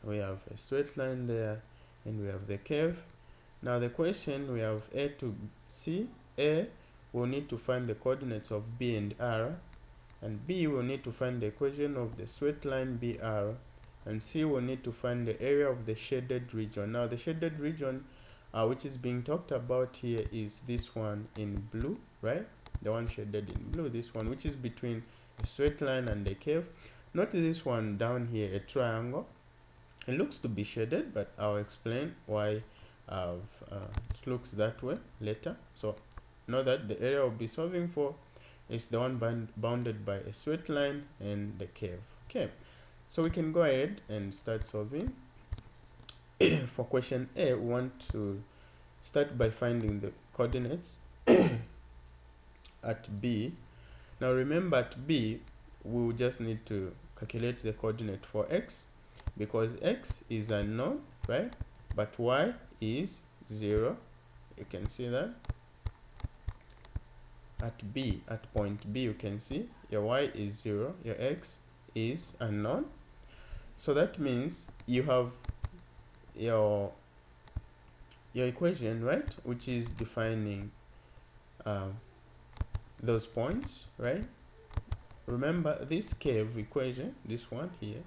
we have a straight line there, and we have the curve. Now the question, we have A to C. A, we'll need to find the coordinates of B and R, and B, we'll need to find the equation of the straight line BR, and C, we'll need to find the area of the shaded region. Now the shaded region which is being talked about here is this one in blue, right? The one shaded in blue, this one, which is between a straight line and a curve. Not this one down here, a triangle. It looks to be shaded, but I'll explain why it looks that way later. So know that the area we'll be solving for is the one bounded by a straight line and the curve. Okay, so we can go ahead and start solving. For question A, we want to start by finding the coordinates at B. Now remember, at B, we will just need to calculate the coordinate for x, because x is unknown, right? But y is 0. You can see that. At B, at point B, you can see your y is 0, your x is unknown. So that means you have your equation, right, which is defining those points, right? Remember, this curve equation, this one here,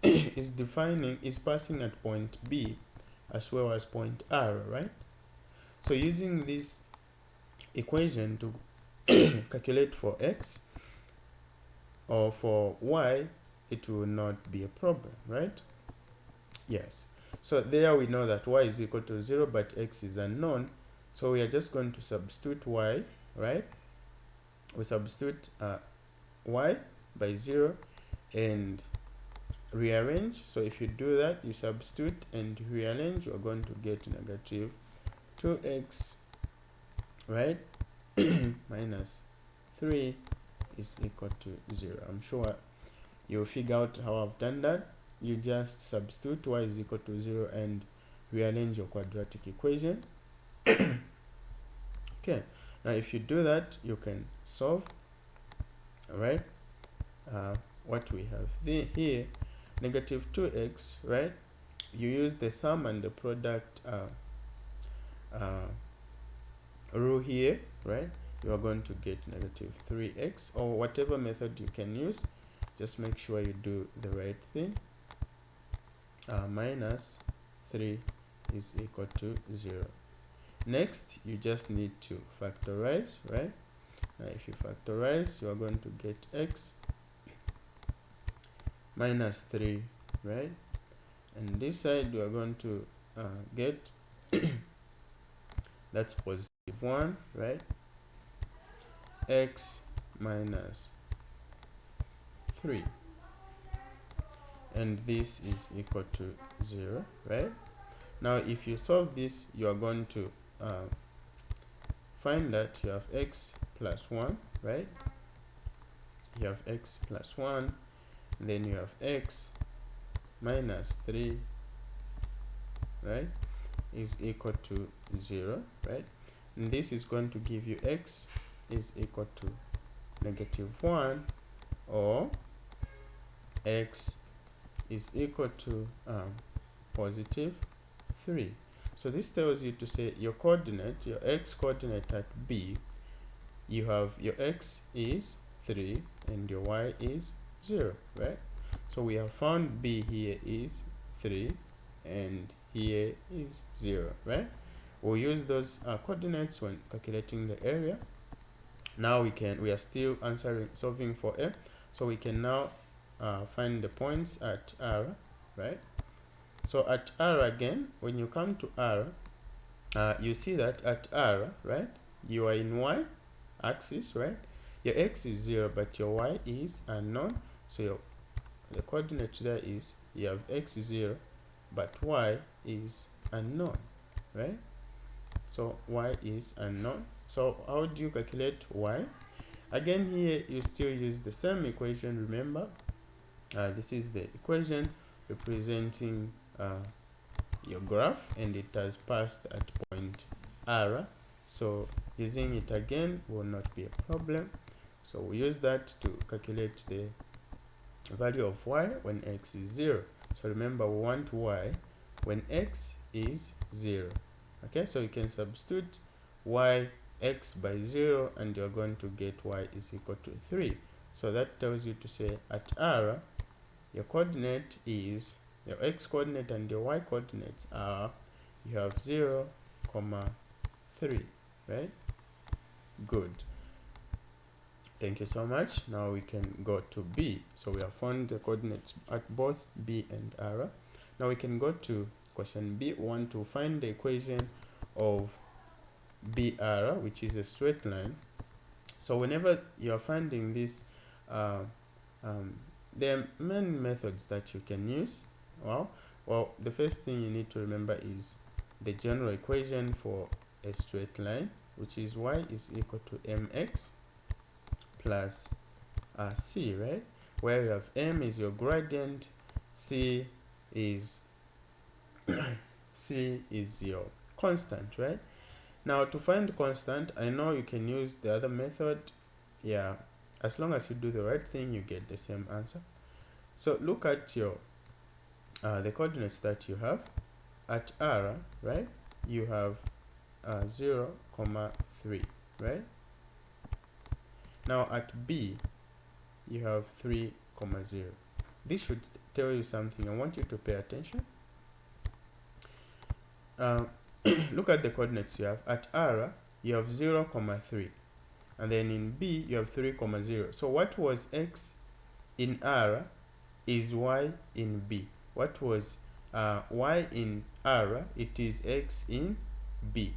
is passing at point B as well as point R, right? So using this equation to calculate for x or for y, it will not be a problem, right? Yes. So there we know that y is equal to 0, but x is unknown. So we are just going to substitute y, right? We substitute y by 0 and rearrange. So if you do that, you substitute and rearrange, you're going to get negative 2x, right? Minus 3 is equal to 0. I'm sure you'll figure out how I've done that. You just substitute y is equal to 0 and rearrange your quadratic equation. Okay, now if you do that, you can solve. All right, what we have here, negative 2x, right? You use the sum and the product rule here, right? You are going to get negative 3x, or whatever method you can use. Just make sure you do the right thing. Minus 3 is equal to 0. Next, you just need to factorize, right? Now if you factorize, you are going to get x minus 3, right? And this side you are going to get that's positive 1, right? X minus 3, and this is equal to 0, right? Now if you solve this, you are going to find that you have x plus 1, right? You have x plus 1, then you have x minus 3, right, is equal to 0, right? And this is going to give you x is equal to negative 1, or x is equal to positive 3. So this tells you to say your coordinate, your x coordinate at B, you have your x is 3 and your y is 0, right? So we have found B here is 3 and here is 0, right? We'll use those coordinates when calculating the area. Now we are still solving for A, so we can now find the points at R, right? So at R again, when you come to R, you see that at R, right, you are in y axis, right? Your x is 0, but your y is unknown. So the coordinate there is, you have x is 0, but y is unknown, right? So y is unknown. So how do you calculate y? Again, here you still use the same equation. Remember, this is the equation representing your graph, and it has passed at point R. So using it again will not be a problem. So we use that to calculate the value of y when x is 0. So remember, we want y when x is 0. Okay, so you can substitute x by 0 and you're going to get y is equal to 3. So that tells you to say at r, your coordinate is, your x coordinate and your y coordinates are, you have 0, 3, right? Good. Thank you so much. Now we can go to B. So we have found the coordinates at both B and R. Now we can go to question B. We want to find the equation of BR, which is a straight line. So whenever you are finding this, there are many methods that you can use. Well, the first thing you need to remember is the general equation for a straight line, which is y is equal to mx plus c, right? Where you have m is your gradient, c is c is your constant, right? Now to find constant, I know you can use the other method. Yeah, as long as you do the right thing, you get the same answer. So look at your the coordinates that you have at r, right? You have 0, 3, right? Now at b, you have 3, 0. This should tell you something. I want you to pay attention. Look at the coordinates you have. At r, you have 0, 3. And then in b, you have 3, 0. So what was x in r is y in b. What was y in r, it is x in b.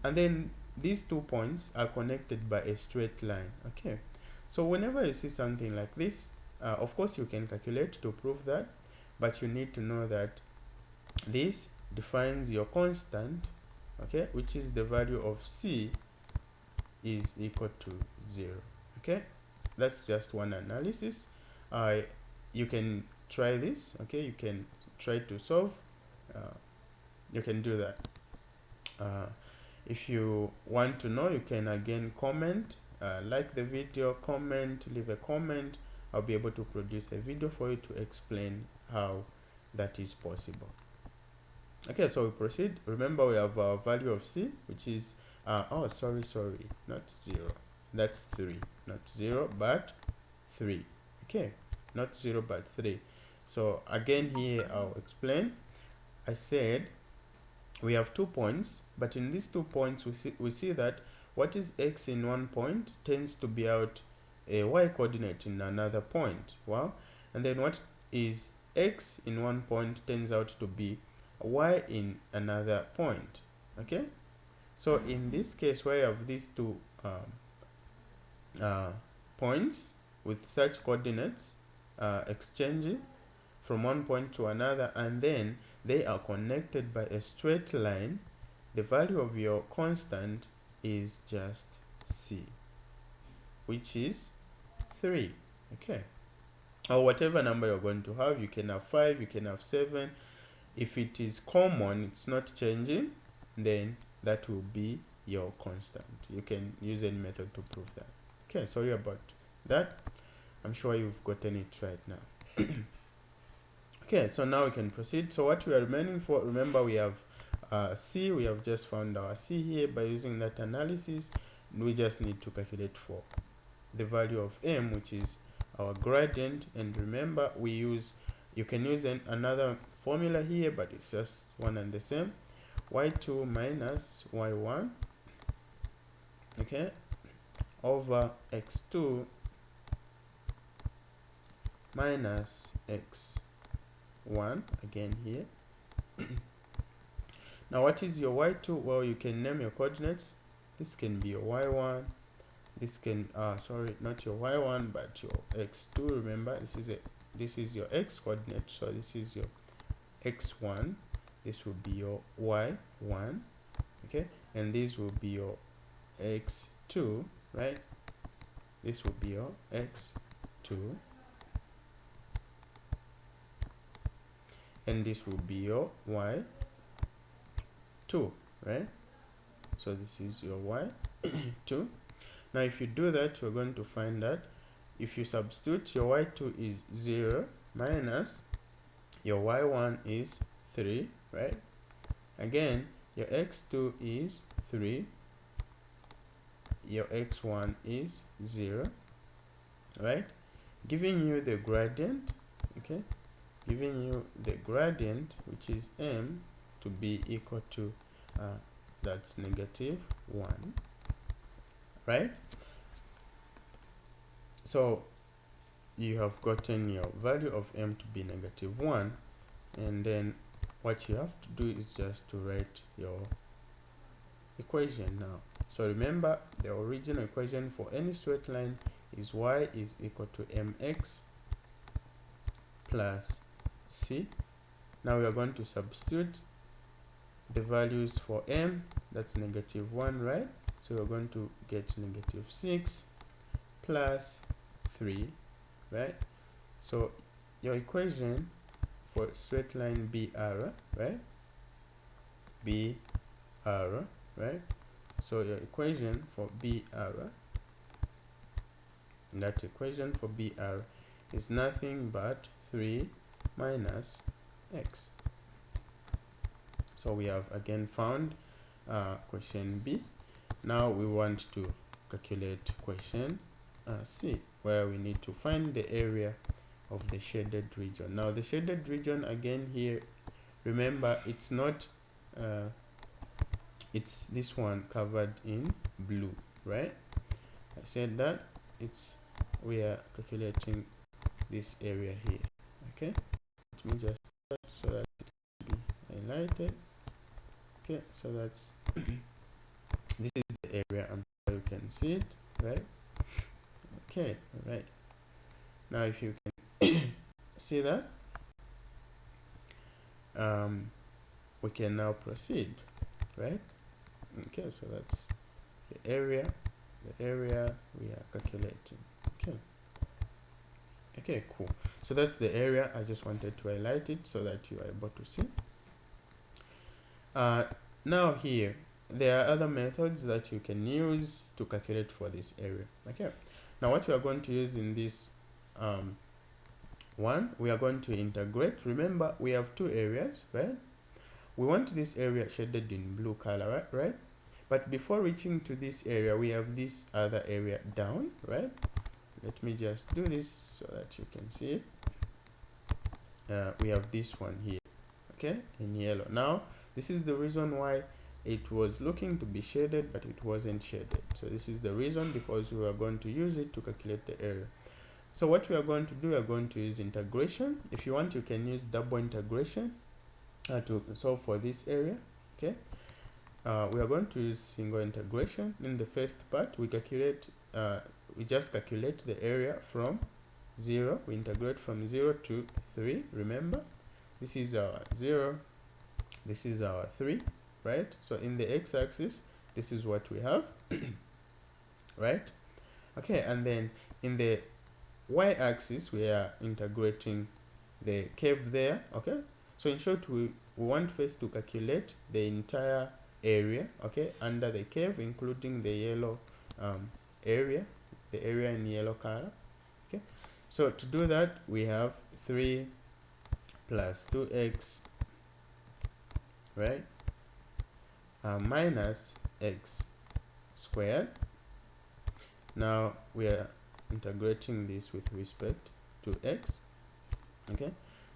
And then these 2 points are connected by a straight line. Okay, so whenever you see something like this, of course you can calculate to prove that, but you need to know that this defines your constant, okay, which is the value of c is equal to 0. Okay, that's just one analysis. You can try this. Okay, you can try to solve. You can do that. If you want to know, you can again comment, like the video, comment, leave a comment. I'll be able to produce a video for you to explain how that is possible. Okay, so we proceed. Remember, we have our value of c, which is oh, sorry, not 0, that's 3, not 0 but 3. Okay, not 0 but 3. So again here I'll explain. I said we have 2 points, but in these 2 points we see that what is x in one point tends to be out a y coordinate in another point. Well, and then what is x in one point turns out to be y in another point. Okay, so in this case where you have these 2 points with such coordinates exchanging from one point to another, and then they are connected by a straight line, the value of your constant is just c, which is 3. Okay, or whatever number you're going to have. You can have 5, you can have 7. If it is common, it's not changing, then that will be your constant. You can use any method to prove that. Okay, sorry about that. I'm sure you've gotten it right now. Okay, so now we can proceed. So what we are remaining for, remember we have c, we have just found our c here by using that analysis. We just need to calculate for the value of m, which is our gradient. And remember, you can use another formula here, but it's just one and the same. y2 minus y1, okay, over x2 minus x1 again here. Now what is your y2? Well, you can name your coordinates. This can be your y1, this can sorry, not your y1 but your x2. Remember, this is your x coordinate, so this is your x1, this will be your y1, okay, and this will be your x2, right? This will be your x2, and this will be your y2, right? So this is your y2. Now if you do that, you're going to find that if you substitute, your y2 is 0 minus your y1 is 3, right? Again, your x2 is 3, your x1 is 0, right? Giving you the gradient, okay, giving you the gradient, which is m, to be equal to that's -1, right? So you have gotten your value of m to be -1, and then what you have to do is just to write your equation now. So remember, the original equation for any straight line is y is equal to mx plus c. Now we are going to substitute the values for m, that's -1, right? So we're going to get -6 plus 3, right? So your equation for straight line BR, right? BR, right? So your equation for BR, that equation for BR is nothing but 3 minus x. So we have again found question B. Now we want to calculate question C, where we need to find the area of the shaded region. Now the shaded region, again here, remember, it's not it's this one covered in blue, right? I said that we are calculating this area here. Okay, let me just so that it can be highlighted. Okay, so that's this is the area. I'm sure you can see it, right? Okay, all right. Now if you can see that, we can now proceed, right? Okay, so that's the area we are calculating. Okay, cool. So that's the area. I just wanted to highlight it so that you are able to see. Now here, there are other methods that you can use to calculate for this area. Okay, now what we are going to use in this one, we are going to integrate. Remember, we have two areas, right? We want this area shaded in blue color, right? But before reaching to this area, we have this other area down, right? Let me just do this so that you can see it. We have this one here, okay, in yellow. Now this is the reason why it was looking to be shaded, but it wasn't shaded. So this is the reason, because we are going to use it to calculate the area. So what we are going to do, we are going to use integration. If you want, you can use double integration to solve for this area. Okay, we are going to use single integration. In the first part, we calculate we just calculate the area from 0. We integrate from 0 to 3. Remember, this is our 0, this is our 3, right? So in the x-axis, this is what we have, right? Okay, and then in the y-axis, we are integrating the curve there. Okay, so in short, we want first to calculate the entire area, okay, under the curve, including the yellow area, the area in yellow color. Okay, so to do that, we have 3 plus 2x, right, minus x squared. Now we are integrating this with respect to x. Okay,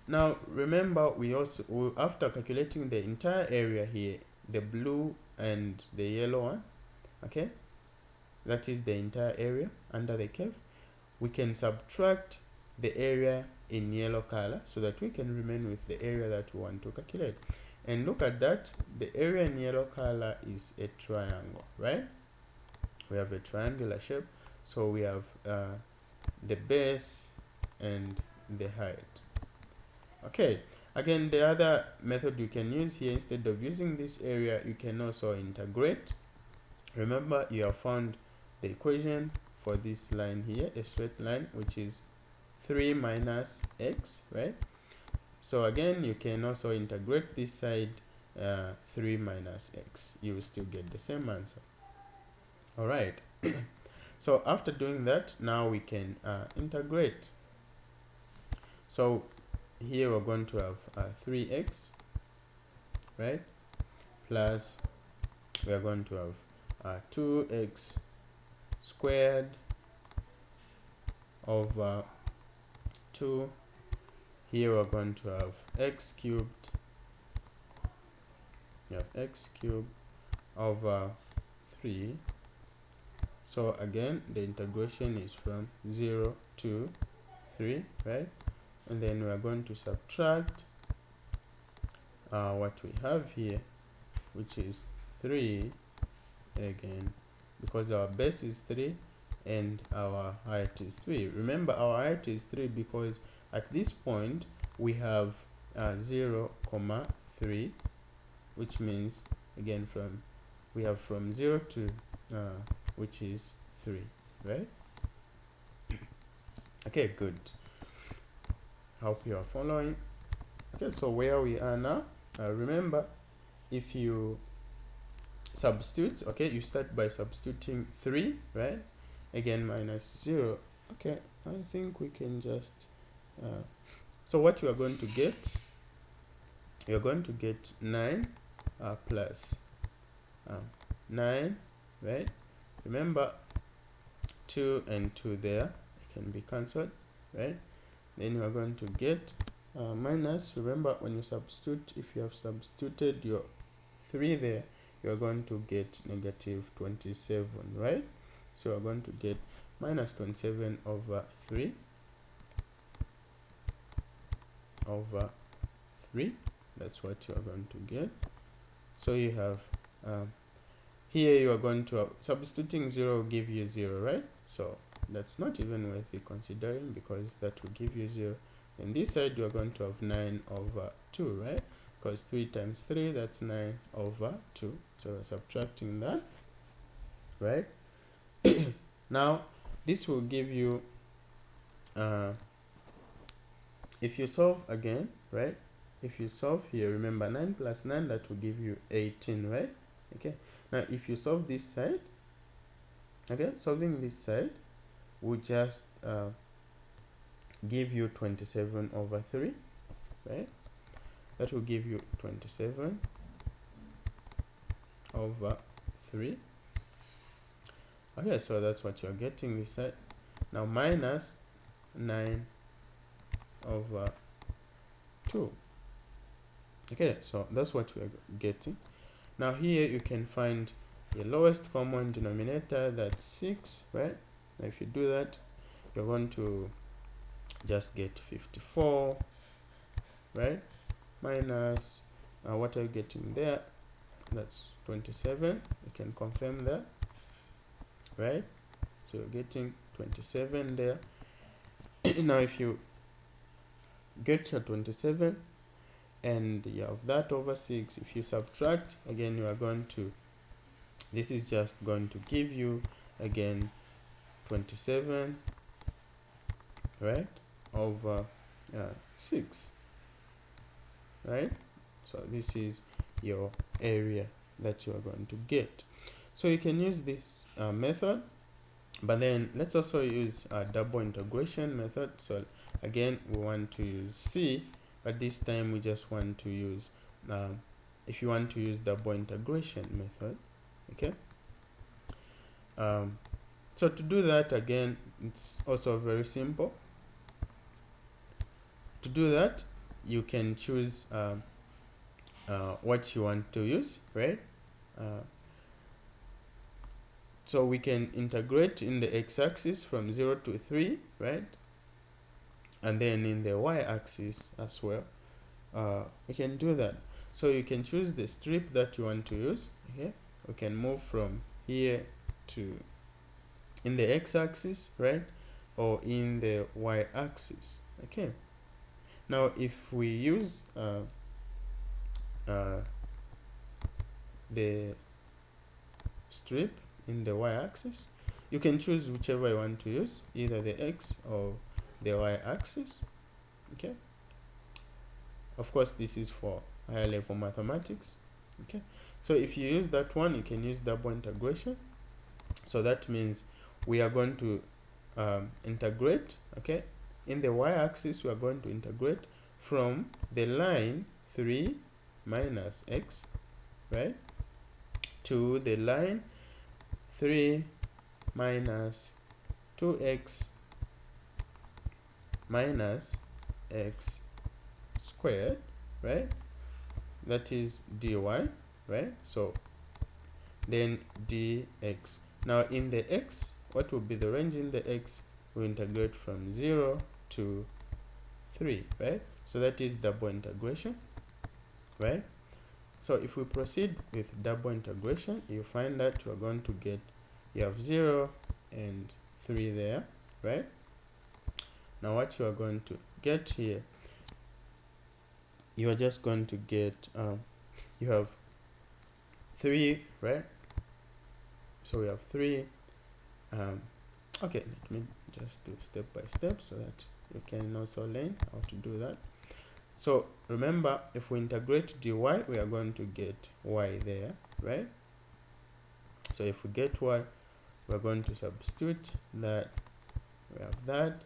now remember, we also, after calculating the entire area here, the blue and the yellow one, okay, that is the entire area under the curve, we can subtract the area in yellow color so that we can remain with the area that we want to calculate. And look at that, the area in yellow color is a triangle, right? We have a triangular shape, so we have the base and the height. Okay, again, the other method you can use here, instead of using this area, you can also integrate. Remember, you have found the equation for this line here, a straight line, which is 3 minus x, right? So again, you can also integrate this side, 3 minus x. You will still get the same answer. All right. So after doing that, now we can integrate. So here we're going to have 3x, right, plus we are going to have 2x squared over 2. Here we're going to have x cubed. You have x cubed over 3. So again, the integration is from 0 to 3, right? And then we are going to subtract what we have here, which is 3 again, because our base is 3 and our height is 3. Remember, our height is 3 because at this point we have 0, 3, which means again we have from 0 to which is 3, right? Okay, good. Hope you are following. Okay, so where we are now, remember, if you substitute, okay, you start by substituting 3, right? Again, minus 0. Okay, I think we can just so what you are going to get, you're going to get 9 plus 9, right? Remember, 2 and 2 there can be cancelled, right? Then you are going to get minus. Remember, when you substitute, if you have substituted your 3 there, you are going to get negative 27, right? So you are going to get minus 27 over 3 over 3. That's what you are going to get. So you have here you are going to have, substituting 0 will give you 0, right? So that's not even worth considering because that will give you 0. And this side you are going to have 9 over 2, right? Because 3 times 3, that's 9 over 2. So we're subtracting that, right? Now this will give you if you solve again, right? If you solve here, remember 9 plus 9, that will give you 18, right? Okay, now if you solve this side, okay, solving this side will just give you 27 over 3, right? That will give you 27 over 3. Okay, so that's what you're getting this side. Now minus 9 over 2. Okay, so that's what we're getting. Now here you can find the lowest common denominator, that's 6, right? Now if you do that, you're going to just get 54, right? Minus what are you getting there? That's 27. You can confirm that, right? So you're getting 27 there. Now if you get your 27 and you have that over 6, if you subtract again, you are going to, this is just going to give you again 27, right, over 6, right? So this is your area that you are going to get. So you can use this method, but then let's also use a double integration method. So again, we want to use C, but this time we just want to use if you want to use double integration method, okay. So to do that, again, it's also very simple. To do that, you can choose what you want to use, right? So we can integrate in the x-axis from 0 to 3, right? And then in the y-axis as well. We can do that. So you can choose the strip that you want to use. Okay, we can move from here to in the x-axis, right, or in the y-axis. Okay, now if we use the strip in the y-axis, you can choose whichever you want to use, either the x or the y-axis. Okay, of course this is for higher level mathematics. Okay, so if you use that one, you can use double integration. So that means we are going to integrate, okay, in the y-axis we are going to integrate from the line 3 minus x, right, to the line 3 minus 2x minus x squared, right? That is dy, right? So then dx. Now in the x, what will be the range in the x? We integrate from 0 to 3, right? So that is double integration, right? So if we proceed with double integration, you find that we're going to get, you have 0 and 3 there, right? Now what you are going to get here, you are just going to get, you have 3, right? So we have 3. Okay, let me just do step by step so that you can also learn how to do that. So remember, if we integrate dy, we are going to get y there, right? So if we get y, we're going to substitute that. We have that.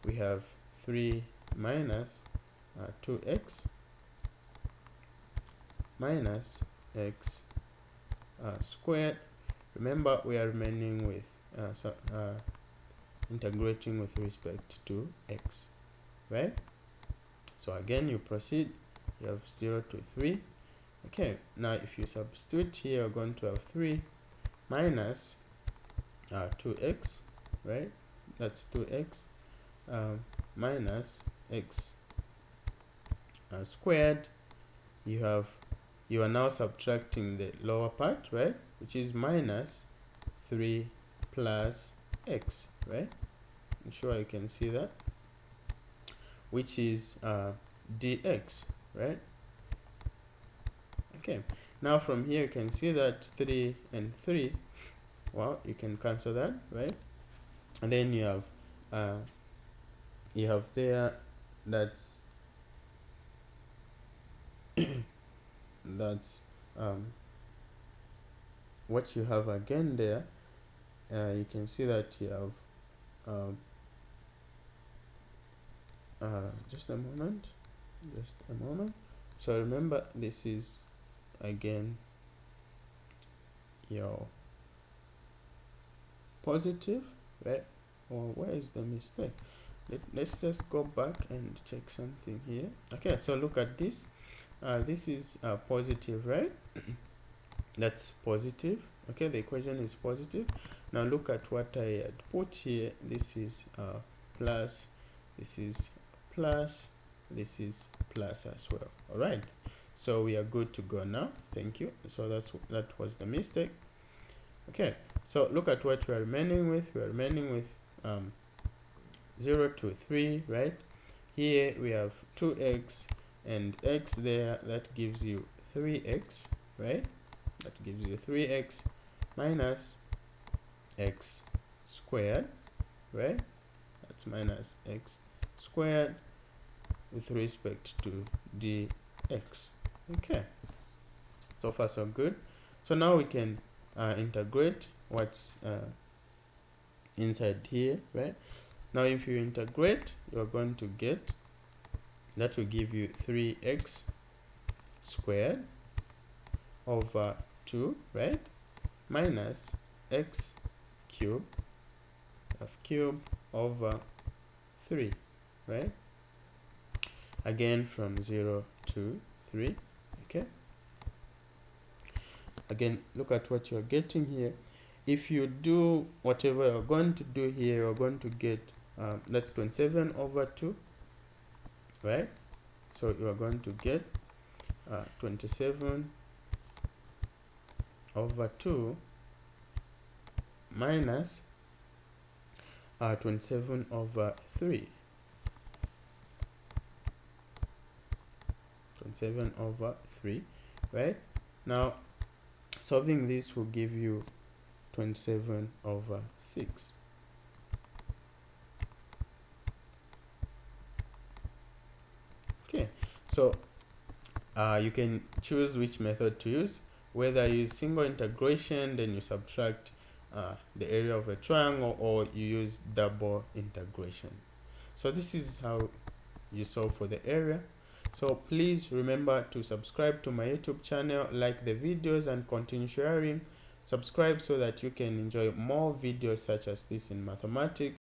We have 3 minus 2x minus x squared. Remember, we are remaining with integrating with respect to x, right? So again, you proceed, you have 0 to 3. Okay, now if you substitute here, you're going to have 3 minus 2x, right? That's 2x minus x squared. You are now subtracting the lower part, right, which is minus 3 plus x, right? I'm sure you can see that, which is dx, right? Okay, now from here you can see that 3 and 3, well, you can cancel that, right? And then you have there, that's that's what you have again there. You can see that you have just a moment. So remember, this is again your positive, right? Or where is the mistake? Let's just go back and check something here. Okay, so look at this. This is positive, right? That's positive. Okay, the equation is positive. Now look at what I had put here. This is plus, this is plus, this is plus as well. All right, so we are good to go now. Thank you. So that was the mistake. Okay, so look at what we are remaining with. We are remaining with 0 to 3, right? Here we have 2x and x there. That gives you 3x, right? That gives you 3x minus x squared, right? That's minus x squared with respect to dx. Okay, so far so good. So now we can integrate what's inside here, right? Now if you integrate, you're going to get, that will give you 3x squared over 2, right, minus x cube over 3, right? Again from 0 to 3. Okay, again, look at what you're getting here. If you do whatever you're going to do here, you're going to get that's 27 over 2, right? So you are going to get 27 over 2 minus 27 over 3. 27 over 3, right? Now solving this will give you 27 over 6. Okay, so you can choose which method to use, whether you use single integration, then you subtract the area of a triangle, or you use double integration. So this is how you solve for the area. So please remember to subscribe to my YouTube channel, like the videos, and continue sharing. Subscribe so that you can enjoy more videos such as this in mathematics.